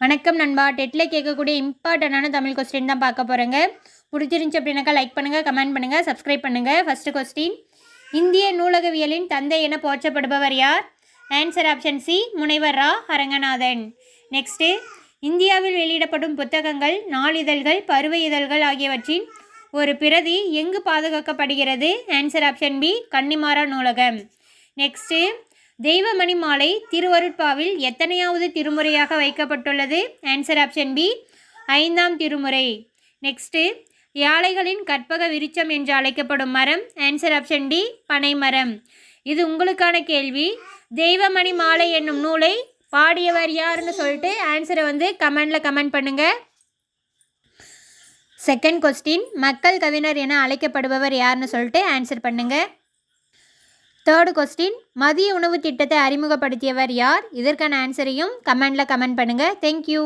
வணக்கம் நண்பா. டெட்டில் கேட்கக்கூடிய இம்பார்ட்டண்டான தமிழ் கொஸ்டின் தான் பார்க்க போகிறேங்க. பிடிச்சிருந்துச்சி அப்படின்னாக்கா லைக் பண்ணுங்கள், கமெண்ட் பண்ணுங்கள், சப்ஸ்கிரைப் பண்ணுங்கள். ஃபஸ்ட்டு கொஸ்டின், இந்திய நூலகவியலின் தந்தை என போற்றப்படுபவர் யார்? ஆன்சர் ஆப்ஷன் சி, முனைவர் ரா அரங்கநாதன். நெக்ஸ்ட்டு, இந்தியாவில் வெளியிடப்படும் புத்தகங்கள், நாளிதழ்கள், பருவ இதழ்கள் ஆகியவற்றின் ஒரு பிரதி எங்கு பாதுகாக்கப்படுகிறது? ஆன்சர் ஆப்ஷன் பி, கன்னிமாரா நூலகம். நெக்ஸ்ட்டு, தெய்வமணி மாலை திருவருட்பாவில் எத்தனையாவது திருமுறையாக வைக்கப்பட்டுள்ளது? ஆன்சர் ஆப்ஷன் பி, 5ஆம் திருமுறை. நெக்ஸ்ட்டு, யாளைகளின் கற்பக விருட்சம் என்று அழைக்கப்படும் மரம்? ஆன்சர் ஆப்ஷன் டி, பனைமரம். இது உங்களுக்கான கேள்வி. தெய்வமணி மாலை என்னும் நூலை பாடியவர் யாருன்னு சொல்லிட்டு ஆன்சரை கமெண்டில் கமெண்ட் பண்ணுங்கள். செகண்ட் கொஸ்டின், மக்கள் கவிஞர் என அழைக்கப்படுபவர் யாருன்னு சொல்லிட்டு ஆன்சர் பண்ணுங்கள். தேர்டு கொஸ்டின், மதிய உணவு திட்டத்தை அறிமுகப்படுத்தியவர் யார்? இதற்கான ஆன்சரையும் கமெண்டில் கமெண்ட் பண்ணுங்கள். தேங்க்யூ.